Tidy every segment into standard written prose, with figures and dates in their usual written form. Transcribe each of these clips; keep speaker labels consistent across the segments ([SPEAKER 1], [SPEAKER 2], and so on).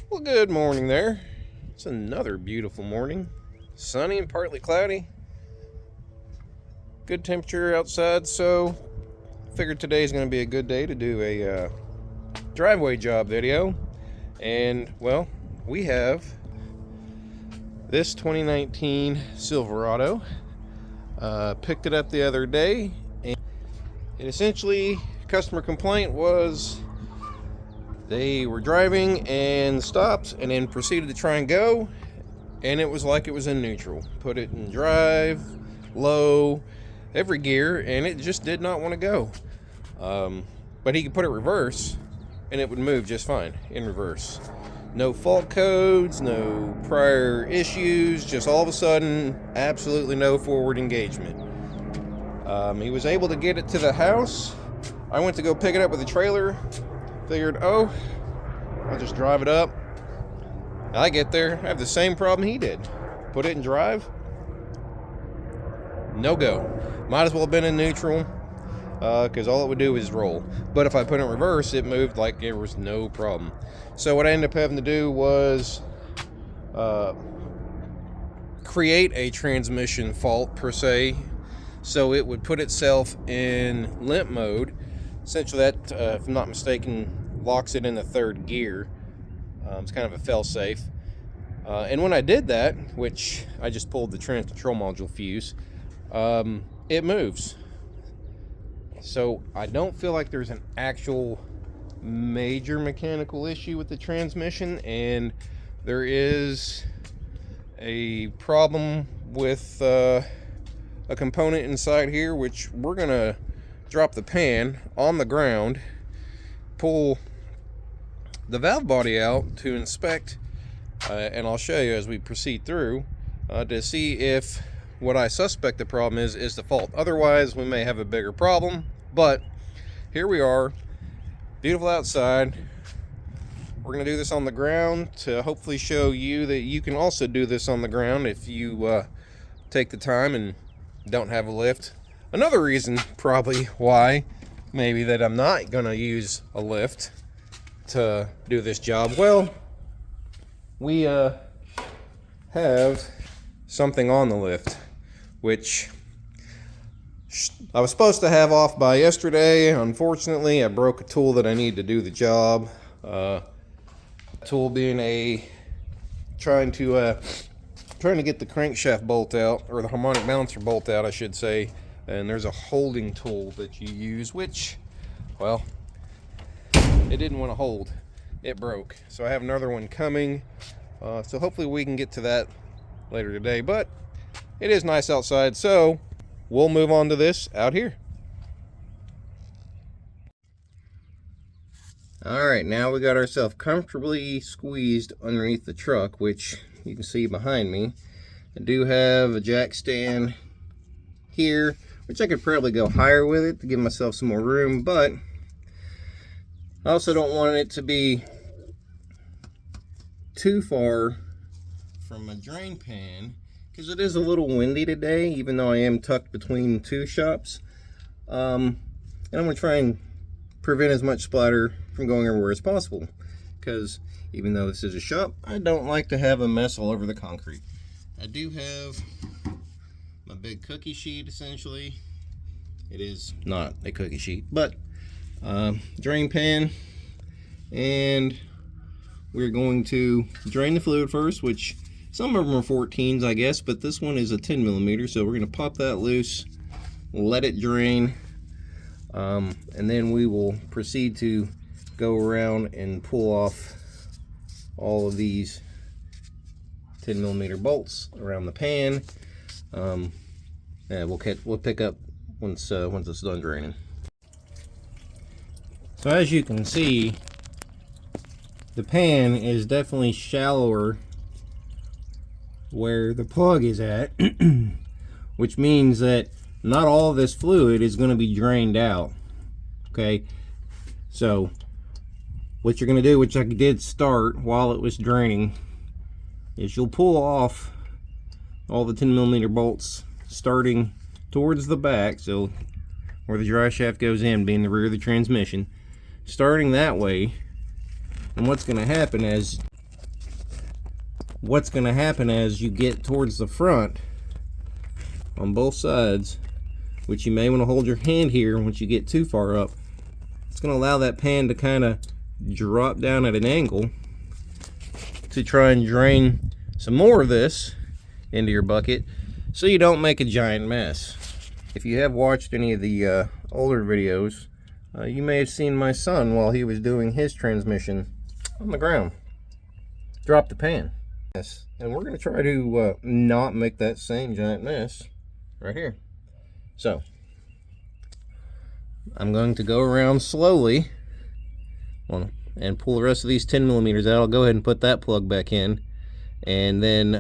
[SPEAKER 1] Well, good morning there. It's another beautiful morning. Sunny and partly cloudy. Good temperature outside, so figured today's going to be a good day to do a driveway job video. And, well, we have this 2019 Silverado. Picked it up the other day, and essentially, customer complaint was they were driving and stopped and then proceeded to try and go, and it was like it was in neutral. Put it in drive, low, every gear, and it just did not want to go. But he could put it reverse and it would move just fine in reverse. No fault codes, no prior issues, just all of a sudden absolutely no forward engagement. He was able to get it to the house. I went to go pick it up with a trailer. Figured, I'll just drive it up. I get there, I have the same problem he did. Put it in drive, no go. Might as well have been in neutral, because all it would do is roll. But if I put it in reverse, it moved like there was no problem. So what I ended up having to do was create a transmission fault per se, so it would put itself in limp mode. Essentially that, if I'm not mistaken, locks it in the third gear. It's kind of a fail-safe. And when I did that, which I just pulled the trans control module fuse, it moves. So I don't feel like there's an actual major mechanical issue with the transmission, and there is a problem with a component inside here, which we're gonna drop the pan on the ground, pull the valve body out to inspect, and I'll show you as we proceed through to see if what I suspect the problem is the fault. Otherwise, we may have a bigger problem. But here we are, beautiful outside. We're gonna do this on the ground to hopefully show you that you can also do this on the ground if you take the time and don't have a lift. Another reason probably why maybe that I'm not gonna use a lift to do this job. Well, we have something on the lift, which I was supposed to have off by yesterday. Unfortunately, I broke a tool that I need to do the job. Tool being trying to get the crankshaft bolt out, or the harmonic balancer bolt out, I should say. And there's a holding tool that you use, which, well, it didn't want to hold. It broke. So I have another one coming. So hopefully we can get to that later today. But it is nice outside, so we'll move on to this out here. Alright, now we got ourselves comfortably squeezed underneath the truck, which you can see behind me. I do have a jack stand here, which I could probably go higher with it to give myself some more room, but I also don't want it to be too far from a drain pan, because it is a little windy today, even though I am tucked between two shops. And I'm going to try and prevent as much splatter from going everywhere as possible, because even though this is a shop, I don't like to have a mess all over the concrete. I do have my big cookie sheet, essentially. It is not a cookie sheet, but drain pan, and we're going to drain the fluid first, which some of them are 14s, I guess, but this one is a 10 millimeter, so we're going to pop that loose, let it drain, and then we will proceed to go around and pull off all of these 10 millimeter bolts around the pan. And we'll pick up once it's done draining. So as you can see, the pan is definitely shallower where the plug is at, which means that not all of this fluid is going to be drained out. Okay, so what you're going to do, which I did start while it was draining, is you'll pull off all the 10 millimeter bolts starting towards the back, so where the dry shaft goes in, being the rear of the transmission, starting that way. And what's going to happen is what's going to happen as you get towards the front on both sides, which you may want to hold your hand here once you get too far up, it's going to allow that pan to kind of drop down at an angle to try and drain some more of this into your bucket so you don't make a giant mess. If you have watched any of the older videos, you may have seen my son while he was doing his transmission on the ground drop the pan. Yes, and we're going to try to not make that same giant mess right here. So I'm going to go around slowly and pull the rest of these 10 millimeters out. I'll go ahead and put that plug back in, and then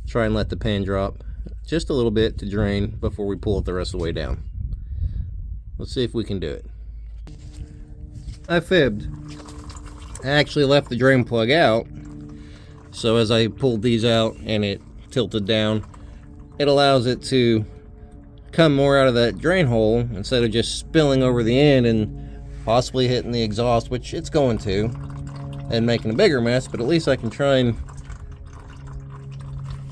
[SPEAKER 1] try and let the pan drop just a little bit to drain before we pull it the rest of the way down. Let's see if we can do it. I fibbed. I actually left the drain plug out, so as I pulled these out and it tilted down, it allows it to come more out of that drain hole instead of just spilling over the end and possibly hitting the exhaust, which it's going to, and making a bigger mess. But at least I can try and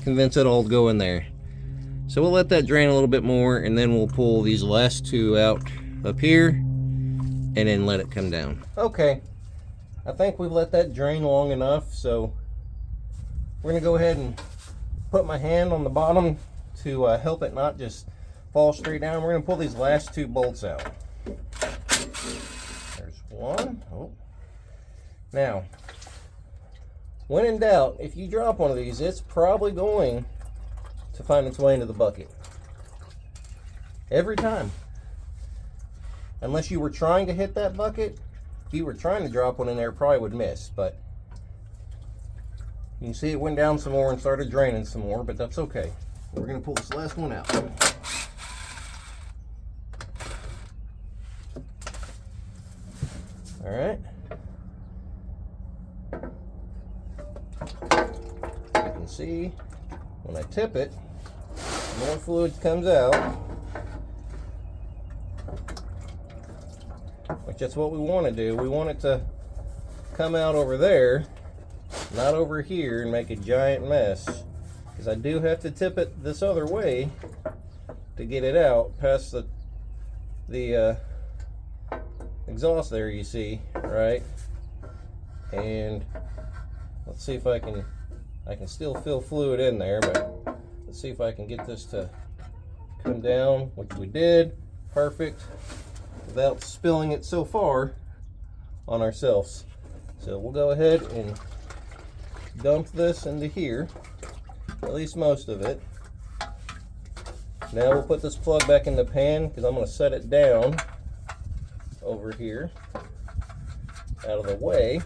[SPEAKER 1] convince it all to go in there. So we'll let that drain a little bit more, and then we'll pull these last two out up here and then let it come down. Okay, I think we've let that drain long enough, so we're gonna go ahead and put my hand on the bottom to help it not just fall straight down. We're gonna pull these last two bolts out. There's one. Oh. Now, when in doubt, if you drop one of these, it's probably going to find its way into the bucket. Every time. Unless you were trying to hit that bucket, if you were trying to drop one in there, it probably would miss. But you can see it went down some more and started draining some more, but that's okay. We're going to pull this last one out. All right. You can see when I tip it, more fluid comes out, which that's what we want to do. We want it to come out over there, not over here and make a giant mess, because I do have to tip it this other way to get it out past the exhaust there, you see, right? And let's see if I can still feel fluid in there, but let's see if I can get this to come down, which we did. Perfect, without spilling it so far on ourselves. So we'll go ahead and dump this into here, at least most of it. Now we'll put this plug back in the pan, because I'm going to set it down over here out of the way,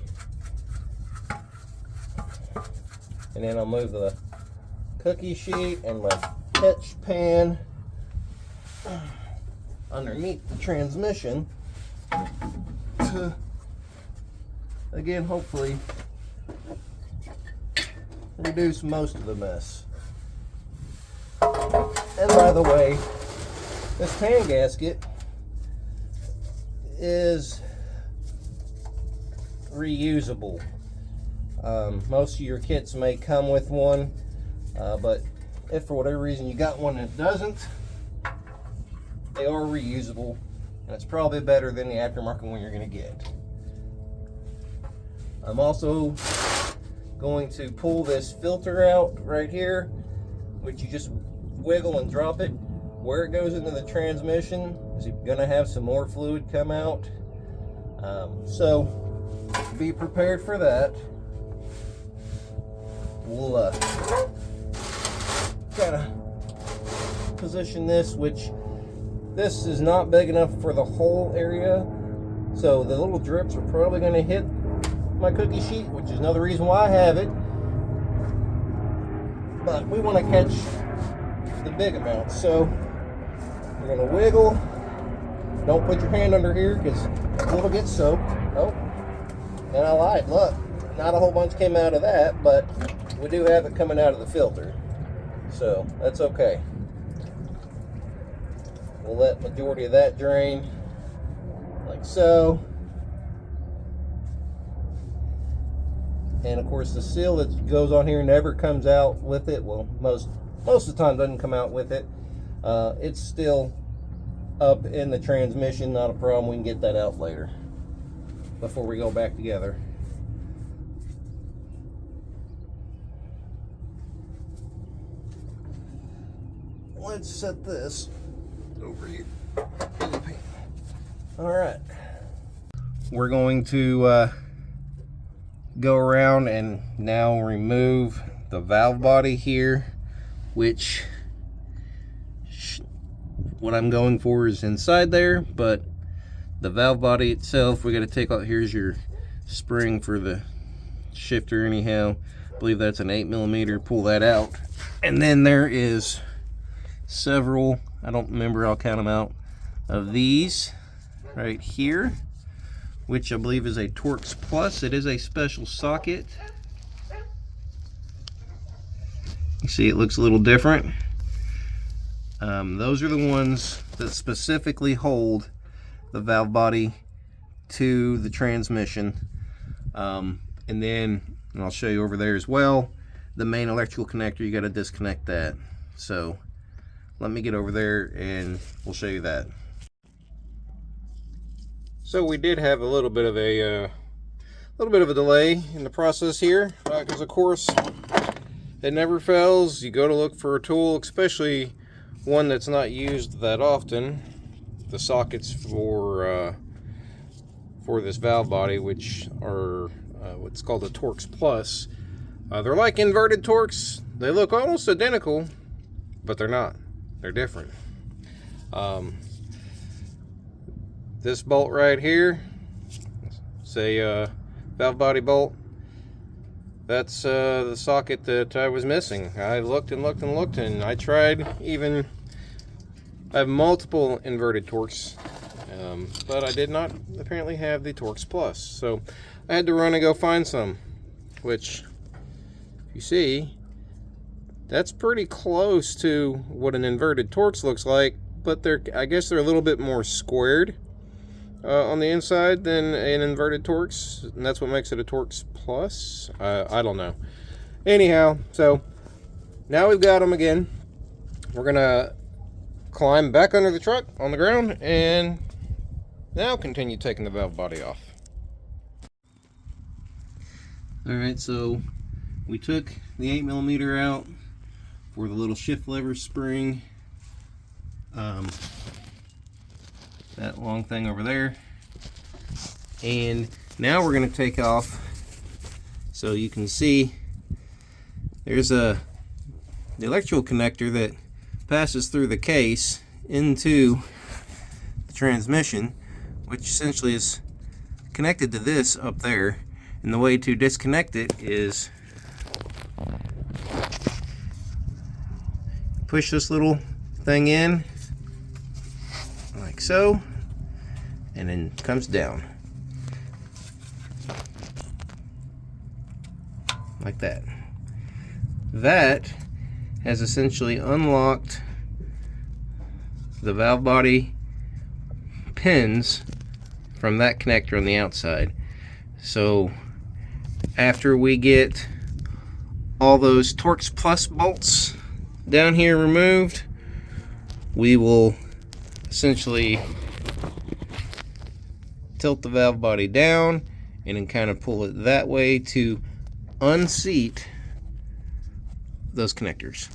[SPEAKER 1] and then I'll move the cookie sheet and my catch pan underneath the transmission to, again, hopefully reduce most of the mess. And by the way, this pan gasket is reusable. Most of your kits may come with one, but if for whatever reason you got one that doesn't, they are reusable, and it's probably better than the aftermarket one you're going to get. I'm also going to pull this filter out right here, which you just wiggle and drop it. Where it goes into the transmission is going to have some more fluid come out, so be prepared for that. We'll kind of position this, which this is not big enough for the whole area, so the little drips are probably going to hit my cookie sheet, which is another reason why I have it. But we want to catch the big amount, so we're going to wiggle. Don't put your hand under here because it'll get soaked. Oh, and I lied. Look, not a whole bunch came out of that, but we do have it coming out of the filter, so that's okay. We'll let majority of that drain like so. And of course the seal that goes on here never comes out with it. Well, most of the time doesn't come out with it. It's still up in the transmission, not a problem. We can get that out later before we go back together. Let's set this over here. All right, we're going to go around and now remove the valve body here, which what I'm going for is inside there, but the valve body itself, we got to take out. Here's your spring for the shifter anyhow. I believe that's an 8mm. Pull that out, and then there is several, I don't remember, I'll count them out, of these right here, which I believe is a Torx Plus. It is a special socket. You see it looks a little different. Those are the ones that specifically hold the valve body to the transmission. And then, and I'll show you over there as well, the main electrical connector, you got to disconnect that. So let me get over there and we'll show you that. So we did have a little bit of a delay in the process here, because of course it never fails. You go to look for a tool, especially one that's not used that often. The sockets for this valve body, which are what's called a Torx Plus. They're like inverted Torx. They look almost identical, but they're not. They're different. This bolt right here, it's a valve body bolt. That's the socket that I was missing. I looked and looked and looked, and I tried even. I have multiple inverted Torx, but I did not apparently have the Torx Plus. So I had to run and go find some, which you see, that's pretty close to what an inverted Torx looks like, but I guess they're a little bit more squared on the inside than an inverted Torx, and that's what makes it a Torx Plus. I don't know. Anyhow, so now we've got them again. We're gonna climb back under the truck on the ground and now continue taking the valve body off. Alright, so we took the 8mm out for the little shift lever spring, that long thing over there, and now we're going to take off. So you can see there's the electrical connector that passes through the case into the transmission, which essentially is connected to this up there, and the way to disconnect it is push this little thing in like so, and then comes down like that. That has essentially unlocked the valve body pins from that connector on the outside. So after we get all those Torx Plus bolts down here removed, we will essentially tilt the valve body down and then kind of pull it that way to unseat those connectors.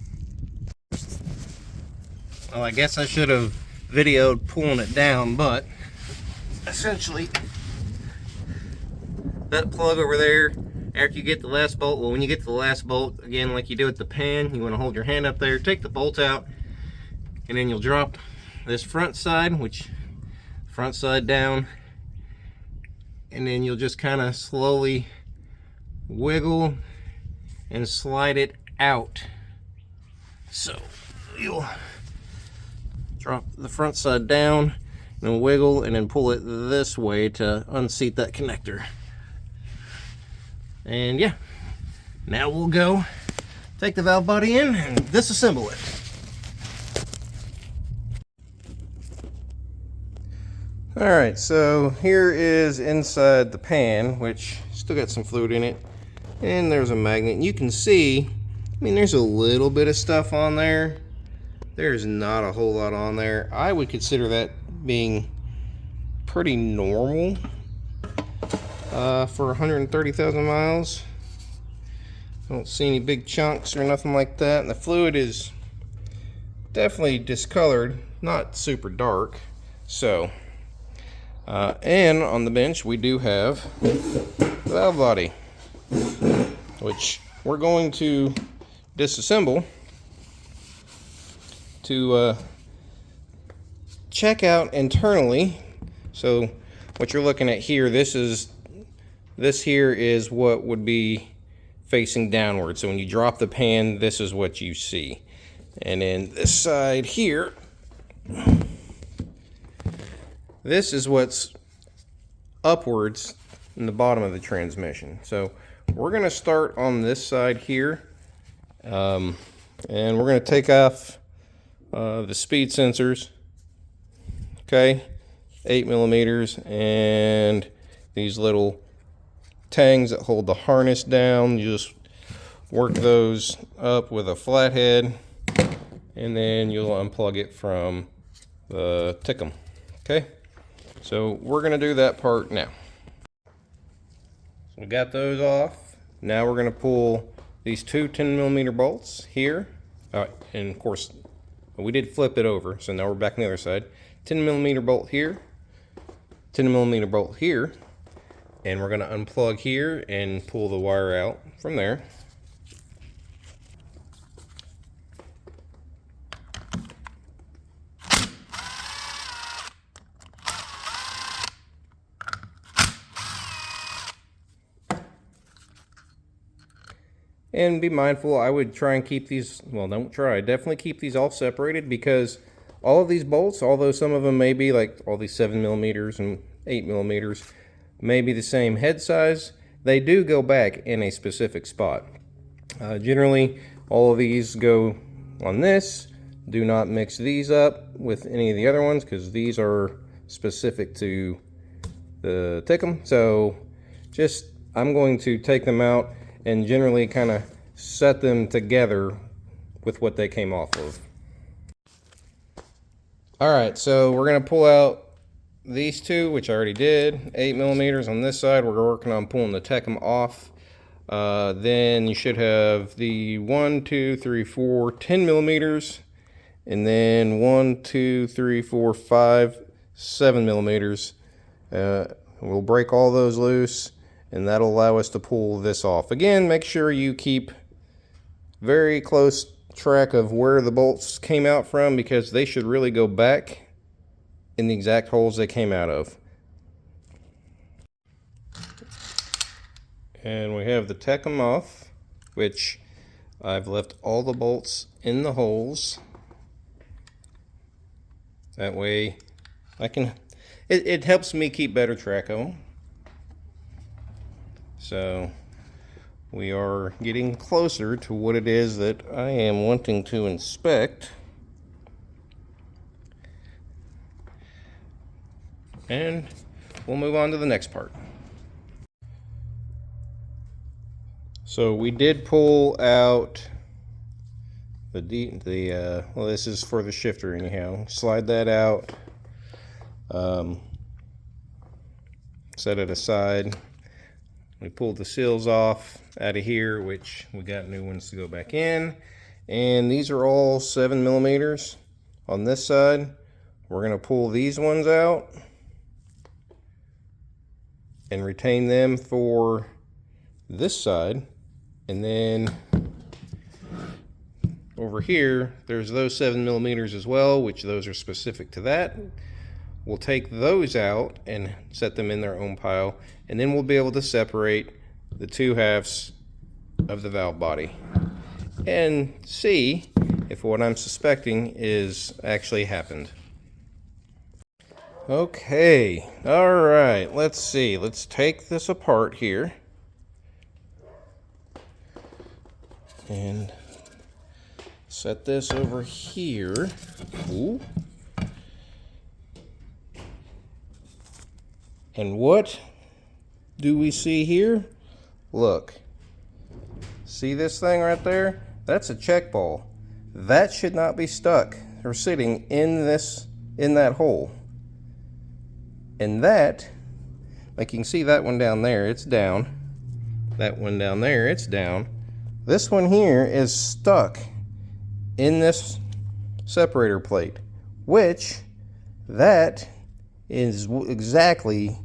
[SPEAKER 1] Well, I guess I should have videoed pulling it down, but essentially that plug over there, after you get the last bolt, well, when you get to the last bolt, again, like you do at the pan, you want to hold your hand up there, take the bolt out, and then you'll drop this front side, front side down, and then you'll just kind of slowly wiggle and slide it out. So you'll drop the front side down and wiggle and then pull it this way to unseat that connector. And yeah, now we'll go take the valve body in and disassemble it. Alright, so here is inside the pan, which still got some fluid in it. And there's a magnet. You can see, I mean, there's a little bit of stuff on there. There's not a whole lot on there. I would consider that being pretty normal for 130,000 miles. I don't see any big chunks or nothing like that. And the fluid is definitely discolored, not super dark. So, and on the bench we do have the valve body, which we're going to disassemble to check out internally. So what you're looking at here, this here is what would be facing downward. So when you drop the pan, this is what you see. And then this side here, this is what's upwards in the bottom of the transmission. So we're going to start on this side here, and we're going to take off the speed sensors, okay, 8mm, and these little tangs that hold the harness down. You just work those up with a flathead, and then you'll unplug it from the tickum. Okay, so we're going to do that part now. So we got those off. Now we're going to pull these two 10mm bolts here. All right, and of course we did flip it over, so now we're back on the other side. 10mm bolt here, 10mm bolt here, and we're going to unplug here and pull the wire out from there. And be mindful, I would try and keep these, well, don't try, definitely keep these all separated, because all of these bolts, although some of them may be like all these 7mm and 8mm, may be the same head size, they do go back in a specific spot. Generally, all of these go on this. Do not mix these up with any of the other ones, because these are specific to the tickum. So just, I'm going to take them out and generally kind of set them together with what they came off of. Alright, so we're going to pull out these two, which I already did, 8mm on this side. We're working on pulling the tickum off. Then you should have the 1, 2, 3, 4, 10mm, and then 1, 2, 3, 4, 5, 7mm. We'll break all those loose, and that'll allow us to pull this off. Again, make sure you keep very close track of where the bolts came out from, because they should really go back in the exact holes they came out of. And we have the tickum off, which I've left all the bolts in the holes. That way I can, it helps me keep better track of them. So we are getting closer to what it is that I am wanting to inspect. And we'll move on to the next part. So we did pull out well, this is for the shifter anyhow. Slide that out, set it aside. We pulled the seals off out of here, which we got new ones to go back in. And these are all 7mm on this side. We're going to pull these ones out and retain them for this side. And then over here, there's those 7mm as well, which those are specific to that. We'll take those out and set them in their own pile, and then we'll be able to separate the two halves of the valve body and see if what I'm suspecting is actually happened. Okay, all right, let's see. Let's take this apart here and set this over here. Ooh. And what do we see here? Look, See this thing right there? That's a check ball. That should not be stuck or sitting in that hole. And that, like you can see that one down there, it's down. That one down there, it's down. This one here is stuck in this separator plate, which that is exactly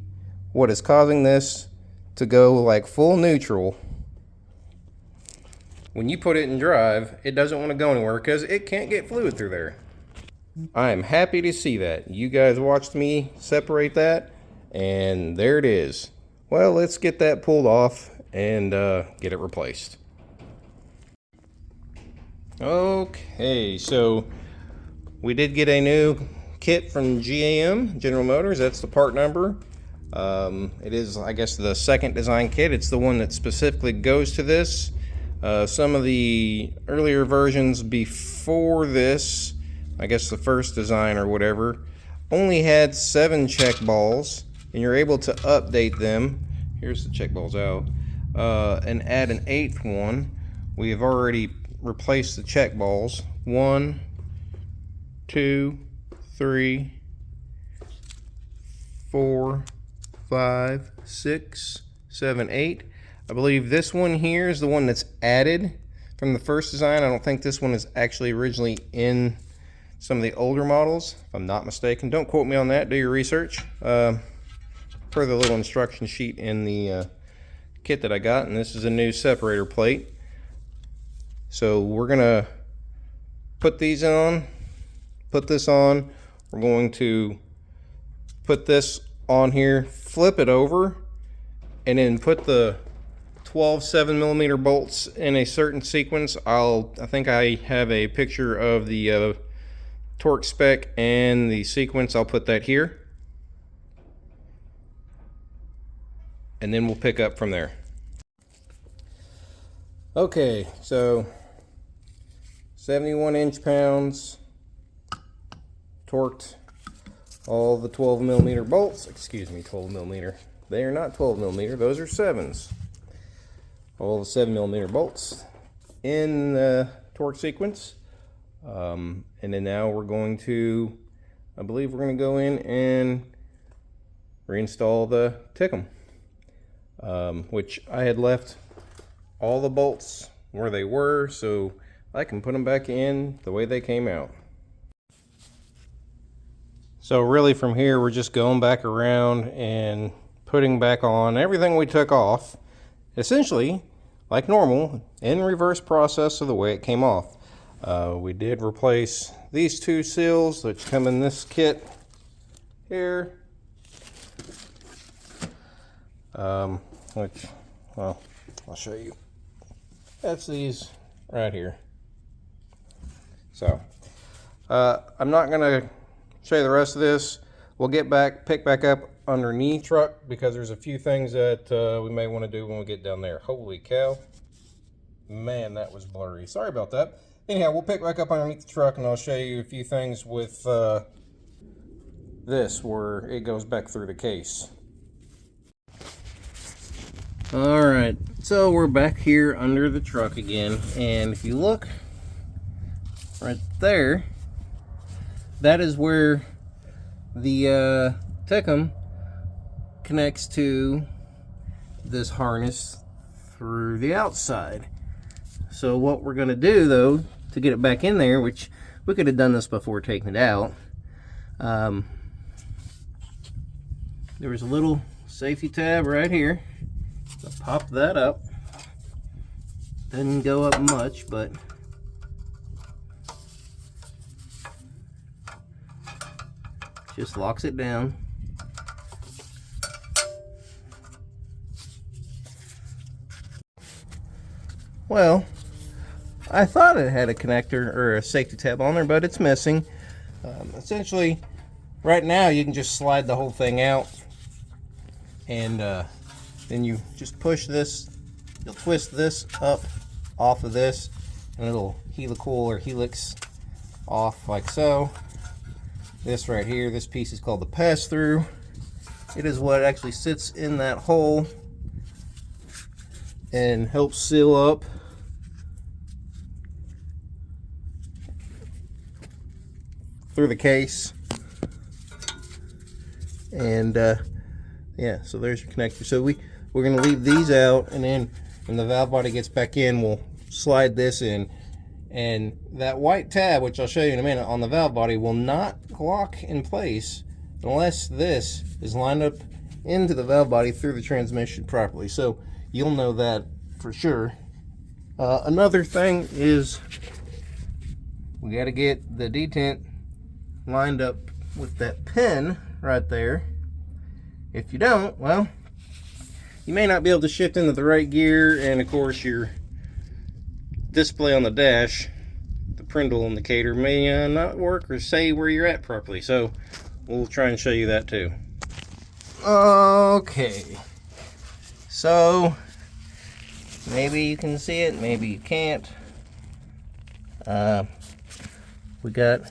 [SPEAKER 1] what is causing this to go like full neutral. When you put it in drive, it doesn't want to go anywhere because it can't get fluid through there. I am happy to see that. You guys watched me separate that, and there it is. Well, let's get that pulled off and get it replaced. Okay, so we did get a new kit from GM, General Motors. That's the part number. It is, I guess, the second design kit. It's the one that specifically goes to this. Some of the earlier versions before this, I guess the first design or whatever, only had 7 check balls, and you're able to update them. Here's the check balls out, and add an 8th one. We have already replaced the check balls. 1, 2, 3, 4, 5, 6, 7, 8. I believe this one here is the one that's added from the first design. I don't think this one is actually originally in some of the older models, if I'm not mistaken. Don't quote me on that, do your research. Per the little instruction sheet in the kit that I got, and this is a new separator plate. So we're gonna put these on, put this on. We're going to put this on here, flip it over, and then put the 12 7mm bolts in a certain sequence. I think I have a picture of the torque spec and the sequence. I'll put that here, and then we'll pick up from there. Okay, so 71 inch-pounds, torqued all the 12mm bolts. Excuse me, 12mm. They are not 12mm, those are 7s. All the 7mm bolts in the torque sequence. And then now we're going to, I believe we're going to go in and reinstall the Tickum, which I had left all the bolts where they were, so I can put them back in the way they came out. So really from here we're just going back around and putting back on everything we took off, essentially like normal, in reverse process of the way it came off. We did replace these 2 seals which come in this kit here, which, well, I'll show you. That's these right here. So I'm not gonna show you the rest of this. We'll pick back up underneath truck because there's a few things that we may want to do when we get down there. Holy cow, man, that was blurry. Sorry about that. Anyhow, we'll pick back up underneath the truck and I'll show you a few things with this where it goes back through the case. Alright, so we're back here under the truck again, and if you look right there, that is where the Tickum connects to this harness through the outside. So what we're going to do though to get it back in there, which we could have done this before taking it out, there was a little safety tab right here. So pop that up. Doesn't go up much, but just locks it down. Well, I thought it had a connector or a safety tab on there, but it's missing. Essentially, right now you can just slide the whole thing out, and then you just push this. You'll twist this up off of this, and it'll helical or helix off like so. This right here, this piece is called the pass-through. It is what actually sits in that hole and helps seal up through the case. And yeah, so there's your connector. So we're going to leave these out, and then when the valve body gets back in, we'll slide this in. And that white tab, which I'll show you in a minute, on the valve body will not lock in place unless this is lined up into the valve body through the transmission properly. So you'll know that for sure. Another thing is we got to get the detent lined up with that pin right there. If you don't, well, you may not be able to shift into the right gear, and of course your display on the dash, the Prindle indicator, may not work or say where you're at properly. So we'll try and show you that too. Okay, so maybe you can see it, maybe you can't. We got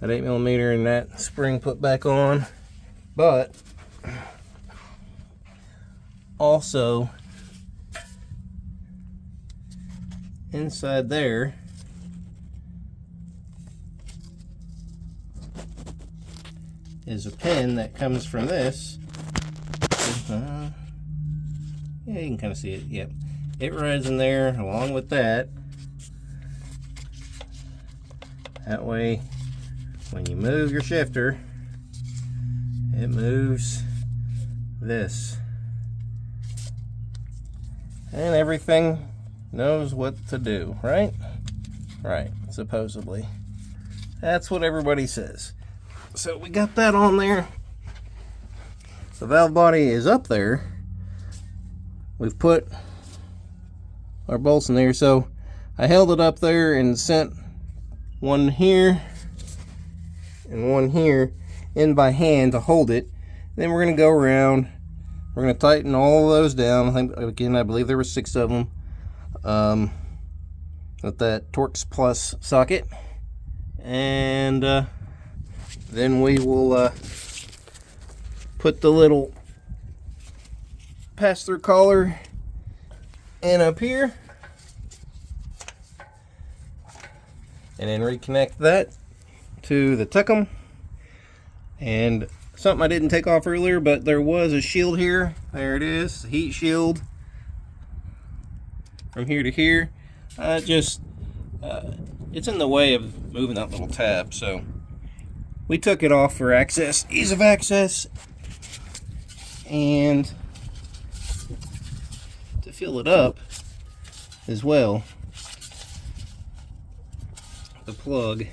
[SPEAKER 1] that 8mm and that spring put back on, but also inside there is a pin that comes from this. Yeah, you can kind of see it. Yep, it rides in there along with that. That way, when you move your shifter, it moves this, and everything knows what to do, right? Right, supposedly. That's what everybody says. So we got that on there. The valve body is up there. We've put our bolts in there, so I held it up there and sent one here and one here in by hand to hold it. Then we're going to go around. We're going to tighten all of those down. I believe there were 6 of them. With that Torx Plus socket, and then we will put the little pass-through collar in up here, and then reconnect that to the Tecum. And something I didn't take off earlier, but there was a shield here. There it is, heat shield from here to here. It's in the way of moving that little tab, so we took it off for access, ease of access, and to fill it up as well. The plug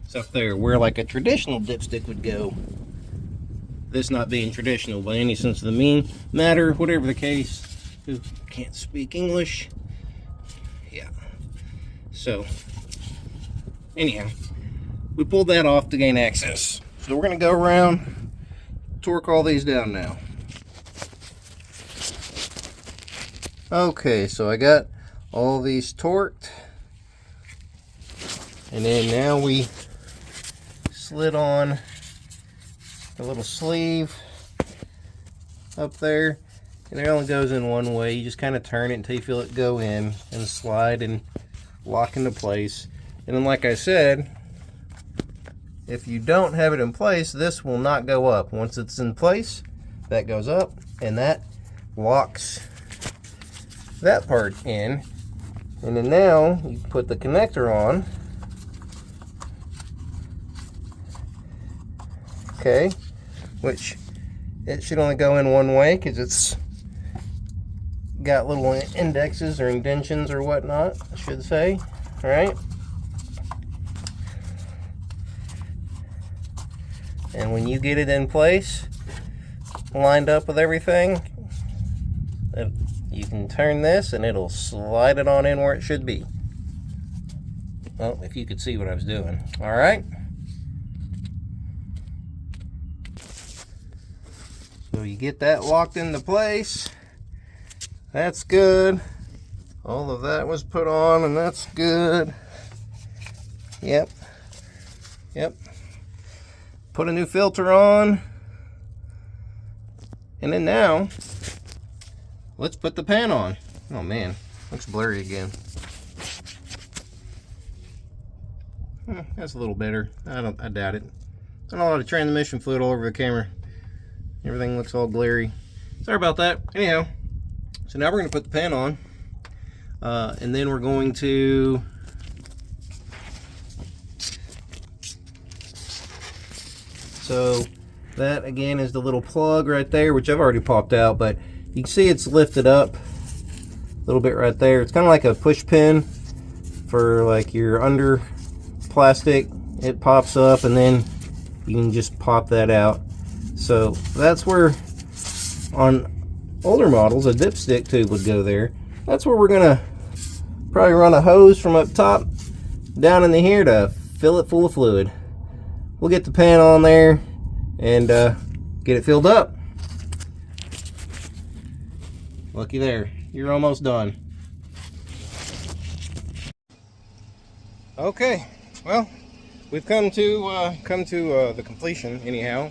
[SPEAKER 1] is up there where like a traditional dipstick would go. This not being traditional by any sense of the matter, whatever the case. Who can't speak English? Yeah. So anyhow, we pulled that off to gain access. So we're going to go around, torque all these down now. Okay, so I got all these torqued, and then now we slid on a little sleeve up there, and it only goes in one way. You just kind of turn it until you feel it go in and slide and lock into place. And then, like I said, if you don't have it in place, this will not go up. Once it's in place, that goes up, and that locks that part in. And then now you put the connector on. Okay, which it should only go in one way because it's got little indexes or indentions or whatnot, I should say. All right. And when you get it in place, lined up with everything, you can turn this and it'll slide it on in where it should be. Well, if you could see what I was doing. All right. So you get that locked into place. That's good. All of that was put on, and that's good. Yep. Yep. Put a new filter on. And then now, let's put the pan on. Oh man, looks blurry again. That's a little better. I doubt it. There's not a lot of transmission fluid all over the camera. Everything looks all glary. Sorry about that. Anyhow, so now we're going to put the pan on. And then we're going to so that again is the little plug right there, which I've already popped out, but you can see it's lifted up a little bit right there. It's kind of like a push pin for like your under plastic. It pops up and then you can just pop that out. So that's where on older models a dipstick tube would go there. That's where we're gonna probably run a hose from up top down into here to fill it full of fluid. We'll get the pan on there and get it filled up. Looky there, you're almost done. Okay, well, we've come to the completion anyhow.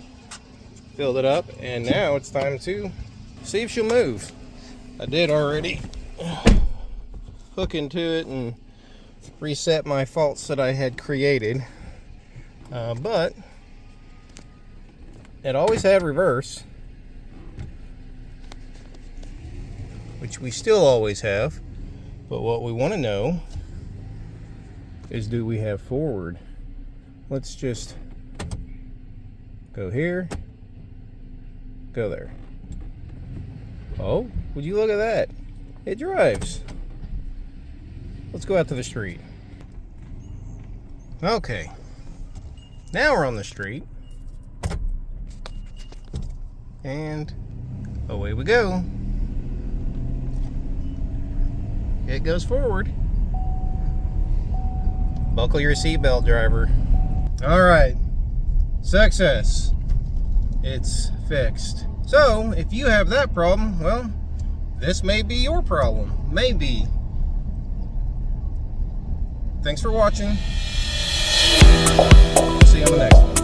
[SPEAKER 1] Filled it up, and now it's time to see if she'll move. I did already hook into it and reset my faults that I had created, but it always had reverse, which we still always have, but what we want to know is, do we have forward? Let's just go here, go there. Oh, would you look at that? It drives. Let's go out to the street. Okay, now we're on the street, and away we go. It goes forward. Buckle your seatbelt, driver. All right, success. It's fixed. So if you have that problem, well, this may be your problem. Maybe. Thanks for watching. See you on the next one.